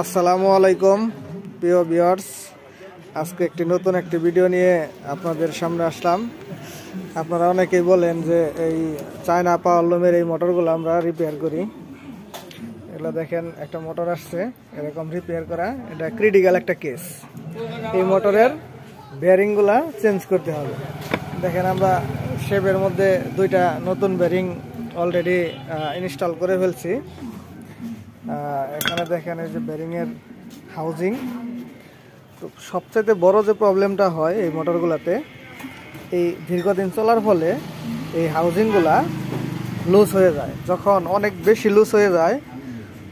আসসালামু আলাইকুম প্রিয় ভিউয়ার্স, আজকে নতুন একটি ভিডিও নিয়ে আপনাদের সামনে আসলাম। আপনারা অনেকেই বলেন যে এই চায়না পাওয়ার লুমের এই মোটরগুলো আমরা রিপেয়ার করি। এগুলো দেখেন, একটা মোটর আসছে এরকম রিপেয়ার করা, এটা ক্রিটিক্যাল একটা কেস। এই মোটরের বেয়ারিংগুলা চেঞ্জ করতে হবে। দেখেন, আমরা শেপের মধ্যে দুইটা নতুন বেয়ারিং অলরেডি ইনস্টল করে ফেলছি। এখানে দেখেন এই যে বেরিংয়ের হাউজিং। তো সবচেয়ে বড় যে প্রবলেমটা হয় এই মোটরগুলোতে, এই দীর্ঘদিন চলার ফলে এই হাউজিংগুলা লুজ হয়ে যায়। যখন অনেক বেশি লুজ হয়ে যায়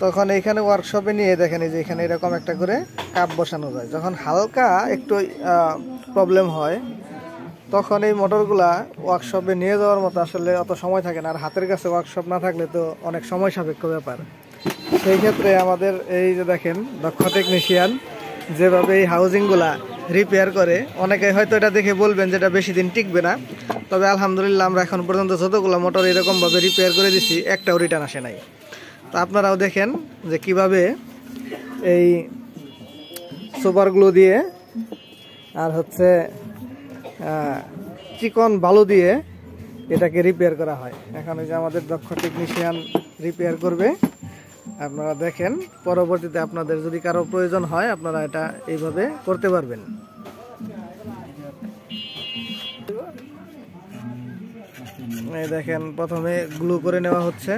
তখন এইখানে ওয়ার্কশপে নিয়ে দেখেন এই যে এখানে এরকম একটা করে কাপ বসানো যায়। যখন হালকা একটু প্রবলেম হয় তখন এই মোটরগুলা ওয়ার্কশপে নিয়ে যাওয়ার মতো আসলে অত সময় থাকে না। আর হাতের কাছে ওয়ার্কশপ না থাকলে তো অনেক সময় সাপেক্ষ ব্যাপার। সেই ক্ষেত্রে আমাদের এই যে দেখেন দক্ষ টেকনিশিয়ান যেভাবে এই হাউজিংগুলা রিপেয়ার করে, অনেকে হয়তো এটা দেখে বলবেন যে এটা বেশি দিন টিকবে না, তবে আলহামদুলিল্লাহ আমরা এখন পর্যন্ত যতগুলো মোটর এরকমভাবে রিপেয়ার করে দিছি একটাও রিটার্ন আসে নাই। তো আপনারাও দেখেন যে কিভাবে এই সুপার গ্লু দিয়ে আর হচ্ছে চিকন বালু দিয়ে এটাকে রিপেয়ার করা হয়। এখন যে আমাদের দক্ষ টেকনিশিয়ান রিপেয়ার করবে, আপনারা দেখেন। পরবর্তীতে আপনাদের যদি কারো প্রয়োজন হয় আপনারা এটা এইভাবে করতে পারবেন। এই দেখেন, প্রথমে গ্লু করে নেওয়া হচ্ছে,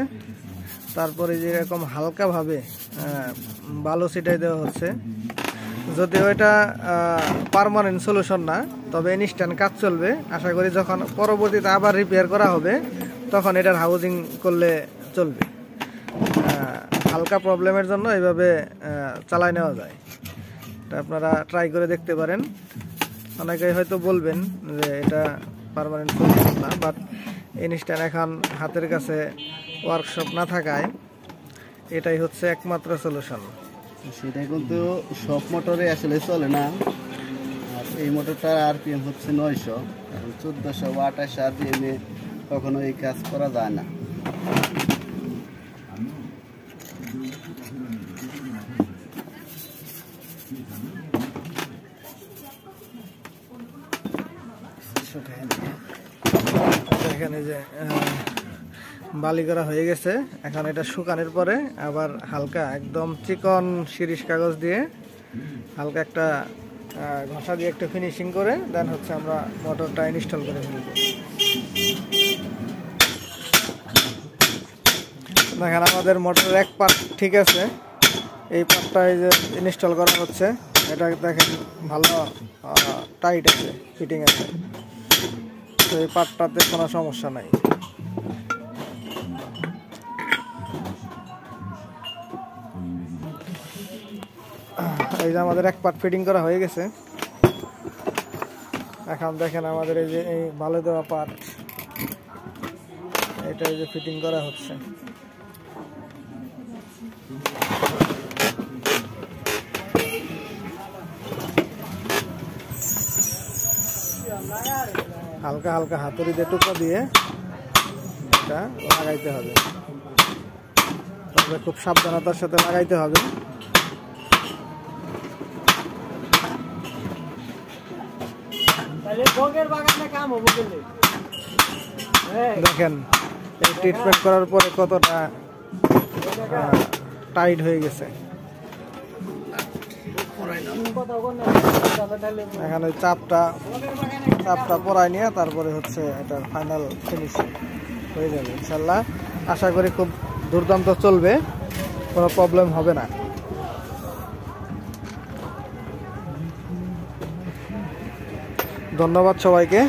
তারপরে যে এরকম হালকাভাবে বালু ছিটাই দেওয়া হচ্ছে। যদিও এটা পার্মানেন্ট সলিউশন না, তবে ইনস্ট্যান্ট কাজ চলবে। আশা করি যখন পরবর্তীতে আবার রিপেয়ার করা হবে তখন এটার হাউজিং করলে চলবে। হালকা প্রবলেমের জন্য এইভাবে চালায় নেওয়া যায়। এটা আপনারা ট্রাই করে দেখতে পারেন। অনেকেই হয়তো বলবেন যে এটা পার্মানেন্ট সলিউশন না, বাট ইনস্ট্যান্ট এখন হাতের কাছে ওয়ার্কশপ না থাকায় এটাই হচ্ছে একমাত্র সলিউশন। সেটা কিন্তু সব মোটরে আসলে চলে না। আর এই মোটরটার আরপিএম হচ্ছে 900, এখন 1400 বা 2800 আরপিএমে কখনো এই কাজ করা যায় না। এখানে যে বালি করা হয়ে গেছে, এখন এটা শুকানোর পরে আবার হালকা একদম চিকন শিরিষ কাগজ দিয়ে হালকা একটা ঘষা দিয়ে একটু ফিনিশিং করে দেন হচ্ছে আমরা মোটরটা ইনস্টল করে ফেলব। দেখেন, আমাদের মোটরের এক পার্ট ঠিক আছে, এই পার্টটা এই যে ইনস্টল করা হচ্ছে, এটা দেখেন ভালো টাইট আছে, ফিটিং আছে। তো এই পার্টটাতে কোনো সমস্যা নাই। এই যে আমাদের এক পার্ট ফিটিং করা হয়ে গেছে। এখন দেখেন আমাদের এই যে এই ভালো দেওয়া পার্ট, এটা এই যে ফিটিং করা হচ্ছে। হালকা হালকা হাতুড়ি দিয়ে টুকরা দিয়ে এটা লাগাইতে হবে, তবে খুব সাবধানতার সাথে লাগাইতে হবে। দেখেন এই ট্রিটমেন্ট করার পরে কতটা টাইট হয়ে গেছে। এখানে চাপটা পরাই নিয়ে তারপরে হচ্ছে এটা ফাইনাল ফিনিশিং হয়ে যাবে ইনশাল্লাহ। আশা করি খুব দুর্দান্ত চলবে, কোনো প্রবলেম হবে না। ধন্যবাদ সবাইকে।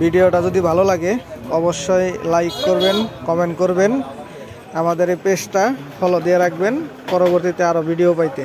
ভিডিওটা যদি ভালো লাগে অবশ্যই লাইক করবেন, কমেন্ট করবেন, আমাদের এই পেজটা ফলো দিয়ে রাখবেন পরবর্তীতে আরও ভিডিও পাইতে।